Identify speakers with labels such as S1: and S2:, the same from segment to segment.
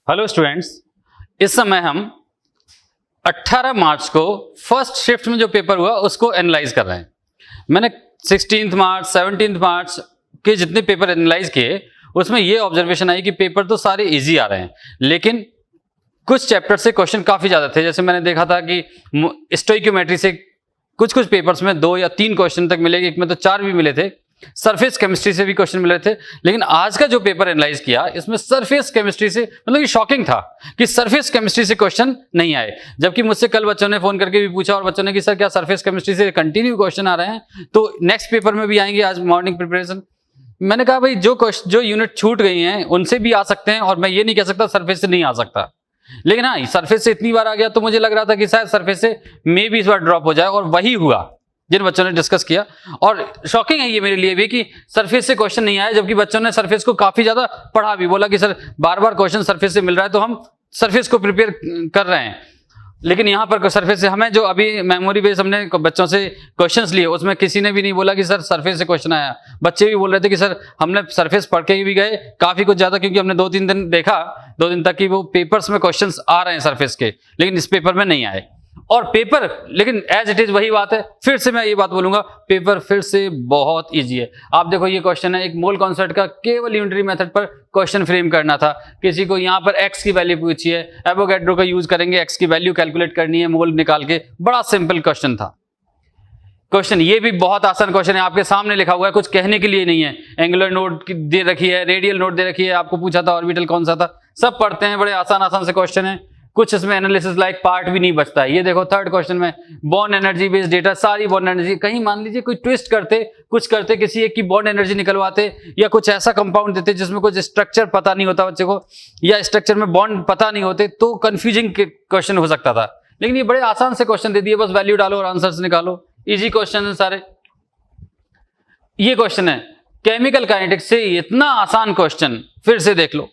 S1: Hello students, इस समय हम 18 मार्च को फर्स्ट शिफ्ट में जो पेपर हुआ उसको एनालाइज कर रहे हैं। मैंने 16 मार्च 17 मार्च के जितने पेपर एनालाइज किए उसमें ये ऑब्जर्वेशन आई कि पेपर तो सारे इजी आ रहे हैं, लेकिन कुछ चैप्टर से क्वेश्चन काफ़ी ज़्यादा थे। जैसे मैंने देखा था कि स्टोइकियोमेट्री से कुछ पेपर्स में 2 या 3 क्वेश्चन तक मिले, एक में तो 4 भी मिले थे। सरफेस केमिस्ट्री से भी क्वेश्चन मिले थे, लेकिन आज का जो पेपर एनालाइज किया इसमें सरफेस केमिस्ट्री से मतलब कि शॉकिंग था कि सरफेस केमिस्ट्री से क्वेश्चन नहीं आए। जबकि मुझसे कल बच्चों ने फोन करके भी पूछा और बच्चों ने कि सर क्या सरफेस केमिस्ट्री से कंटिन्यू क्वेश्चन आ रहे हैं, तो नेक्स्ट पेपर में भी आएंगे आज मॉर्निंग प्रिपरेशन। मैंने कहा भाई जो यूनिट छूट गई हैं उनसे भी आ सकते हैं, और मैं ये नहीं कह सकता सरफेस से नहीं आ सकता, लेकिन हाँ सरफेस से इतनी बार आ गया तो मुझे लग रहा था कि शायद सरफेस से मे भी इस बार ड्रॉप हो जाए, और वही हुआ जिन बच्चों ने डिस्कस किया। और शॉकिंग है ये मेरे लिए भी कि सरफेस से क्वेश्चन नहीं आया, जबकि बच्चों ने सरफेस को काफी ज्यादा पढ़ा भी, बोला कि सर बार बार क्वेश्चन सरफेस से मिल रहा है तो हम सरफेस को प्रिपेयर कर रहे हैं। लेकिन यहाँ पर सरफेस से हमें जो अभी मेमोरी बेस हमने बच्चों से क्वेश्चंस लिए उसमें किसी ने भी नहीं बोला कि सर सरफेस से क्वेश्चन आया। बच्चे भी बोल रहे थे कि सर हमने सरफेस पढ़ के भी गए काफी कुछ ज्यादा, क्योंकि हमने 2-3 दिन देखा, 2 दिन तक कि वो पेपर्स में क्वेश्चंस आ रहे हैं सरफेस के, लेकिन इस पेपर में नहीं आए। और पेपर लेकिन एज इट इज वही बात है, फिर से मैं ये बात बोलूंगा, पेपर फिर से बहुत इजी है। आप देखो ये क्वेश्चन है, एक मोल कॉन्सेप्ट का केवल यूनिटरी मेथड पर क्वेश्चन फ्रेम करना था। किसी को यहाँ पर एक्स की वैल्यू पूछी है, एवोगैड्रो का यूज करेंगे, एक्स की वैल्यू कैलकुलेट करनी है मोल निकाल के, बड़ा सिंपल क्वेश्चन था। क्वेश्चन ये भी बहुत आसान क्वेश्चन है, आपके सामने लिखा हुआ है, कुछ कहने के लिए नहीं है। एंगुलर नोट दे रखी है, रेडियल नोट दे रखी है, आपको पूछा था ऑर्बिटल कौन सा था, सब पढ़ते हैं, बड़े आसान से क्वेश्चन है। कुछ इसमें एनालिसिस लाइक पार्ट भी नहीं बचता है। ये देखो थर्ड क्वेश्चन में बॉन्ड एनर्जी बेस्ड डेटा, सारी बॉन्ड एनर्जी, कहीं मान लीजिए कोई ट्विस्ट करते, कुछ करते, किसी एक की बॉन्ड एनर्जी निकलवाते, या कुछ ऐसा कंपाउंड देते जिसमें कुछ स्ट्रक्चर पता नहीं होता बच्चे को, या स्ट्रक्चर में बॉन्ड पता नहीं होते, तो कंफ्यूजिंग क्वेश्चन हो सकता था। लेकिन ये बड़े आसान से क्वेश्चन दे दिए, बस वैल्यू डालो और आंसर्स निकालो, इजी क्वेश्चन है सारे। ये क्वेश्चन है केमिकल काइनेटिक्स से, इतना आसान क्वेश्चन, फिर से देख लो।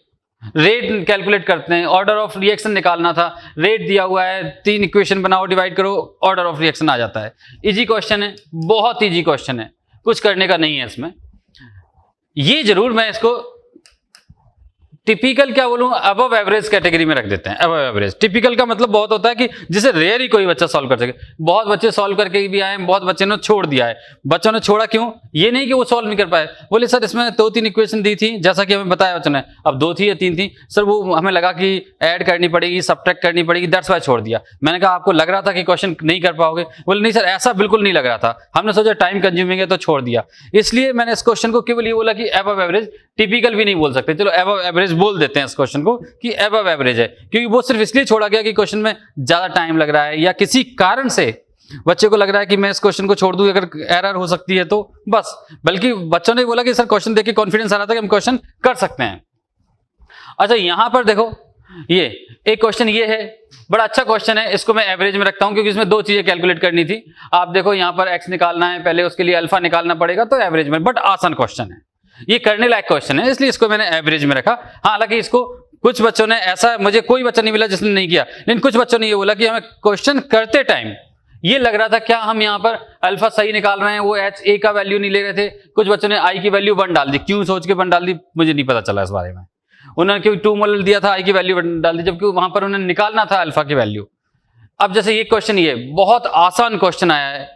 S1: रेट कैलकुलेट करते हैं, ऑर्डर ऑफ रिएक्शन निकालना था, रेट दिया हुआ है, 3 इक्वेशन बनाओ, डिवाइड करो, ऑर्डर ऑफ रिएक्शन आ जाता है। इजी क्वेश्चन है, बहुत इजी क्वेश्चन है, कुछ करने का नहीं है इसमें। ये जरूर मैं इसको टिपिकल क्या बोलूं, अबव एवरेज कैटेगरी में रख देते हैं। अबव एवरेज, टिपिकल का मतलब बहुत होता है कि जिसे रेयर ही कोई बच्चा सॉल्व कर सके। बहुत बच्चे सॉल्व करके भी आए, बहुत बच्चे ने छोड़ दिया है। बच्चों ने छोड़ा क्यों, ये नहीं कि वो सॉल्व नहीं कर पाए, बोले सर इसमें 2-3 इक्वेशन दी थी, जैसा कि हमें बताया बच्चों ने, अब 2 थी या 3 थी सर, वो हमें लगा कि ऐड करनी पड़ेगी, सब्ट्रैक्ट करनी पड़ेगी, दैट्स व्हाई छोड़ दिया। मैंने कहा आपको लग रहा था कि क्वेश्चन नहीं कर पाओगे, बोले नहीं सर ऐसा बिल्कुल नहीं लग रहा था, हमने सोचा टाइम कंज्यूमिंग है तो छोड़ दिया। इसलिए मैंने इस क्वेश्चन को केवल ये बोला कि अबव एवरेज, टिपिकल भी नहीं बोल सकते, चलो अबव एवरेज बोल देते हैं इस क्वेश्चन को कि अबव एवरेज है, क्योंकि वो सिर्फ इसलिए छोड़ा गया कि क्वेश्चन में ज्यादा टाइम लग रहा है, या किसी कारण से बच्चे को लग रहा है कि मैं इस क्वेश्चन को छोड़ दूं, अगर एरर हो सकती है तो बस। बल्कि बच्चों ने बोला कि सर क्वेश्चन देख के कॉन्फिडेंस आ रहा था कि हम क्वेश्चन कर सकते हैं। अच्छा यहां पर देखो, ये एक क्वेश्चन ये है, बड़ा अच्छा क्वेश्चन है, इसको मैं एवरेज में रखता हूं क्योंकि इसमें 2 चीजें कैलकुलेट करनी थी। आप देखो यहां पर एक्स निकालना है, पहले उसके लिए अल्फा निकालना पड़ेगा, तो एवरेज में, बट आसान क्वेश्चन है, ये करने लायक क्वेश्चन है, इसलिए इसको मैंने एवरेज में रखा। हालांकि इसको कुछ बच्चों ने, ऐसा मुझे कोई बच्चा नहीं मिला जिसने नहीं किया, लेकिन कुछ बच्चों ने ये बोला कि हमें क्वेश्चन करते टाइम ये लग रहा था क्या हम यहाँ पर अल्फा सही निकाल रहे हैं, वो एच ए का वैल्यू नहीं ले रहे थे। कुछ बच्चों ने आई की वैल्यू 1 डाल दी, क्यों सोच के 1 डाल दी मुझे नहीं पता चला इस बारे में। उन्होंने क्यों 2 मोल दिया था, आई की वैल्यू 1 डाल दी, जबकि वहां पर उन्हें निकालना था अल्फा की वैल्यू। अब जैसे ये क्वेश्चन, ये बहुत आसान क्वेश्चन आया है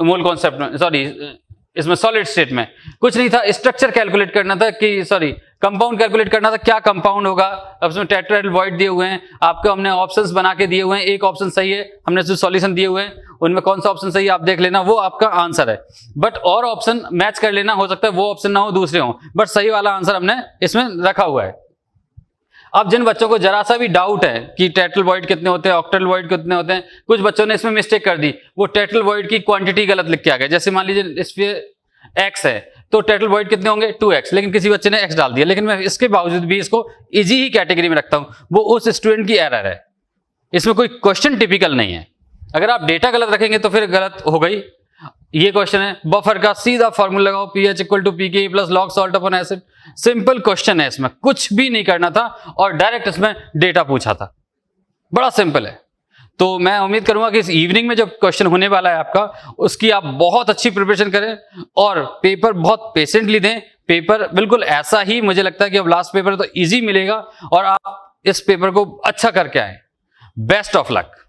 S1: मोल कॉन्सेप्ट में, सॉरी इसमें सॉलिड स्टेट में कुछ नहीं था, स्ट्रक्चर कैलकुलेट करना था, कि सॉरी कंपाउंड कैलकुलेट करना था, क्या कंपाउंड होगा। अब उसमें टेट्राहेड्रल वॉइड दिए हुए हैं, आपको हमने ऑप्शंस बना के दिए हुए हैं, एक ऑप्शन सही है, हमने जो सॉल्यूशन दिए हुए हैं उनमें कौन सा ऑप्शन सही है आप देख लेना, वो आपका आंसर है। बट और ऑप्शन मैच कर लेना, हो सकता है वो ऑप्शन ना हो दूसरे हो, बट सही वाला आंसर हमने इसमें रखा हुआ है। अब जिन बच्चों को जरा सा भी डाउट है कि टेट्रल वॉइड कितने होते हैं, ऑक्टल वॉइड कितने होते हैं, कुछ बच्चों ने इसमें मिस्टेक कर दी, वो टेट्रल वॉइड की क्वांटिटी गलत लिख के आ गए। जैसे मान लीजिए इस पे x है तो टेट्रल वॉइड कितने होंगे 2x, लेकिन किसी बच्चे ने x डाल दिया। लेकिन मैं इसके बावजूद भी इसको इजी ही कैटेगरी में रखता हूं, वो उस स्टूडेंट की एरर है, इसमें कोई क्वेश्चन टिपिकल नहीं है। अगर आप डेटा गलत रखेंगे तो फिर गलत हो गई। ये क्वेश्चन है बफर का, सीधा फॉर्मूला लगाओ, pH = pKa + log salt upon acid। Simple question है, इसमें कुछ भी नहीं करना था और डायरेक्ट इसमें डेटा पूछा था, बड़ा सिंपल है। तो मैं उम्मीद करूंगा कि इस इवनिंग में जो क्वेश्चन होने वाला है आपका, उसकी आप बहुत अच्छी प्रिपरेशन करें और पेपर बहुत पेशेंटली दें। पेपर बिल्कुल ऐसा ही मुझे लगता है कि अब लास्ट पेपर तो इजी मिलेगा और आप इस पेपर को अच्छा करके आए। Best of luck.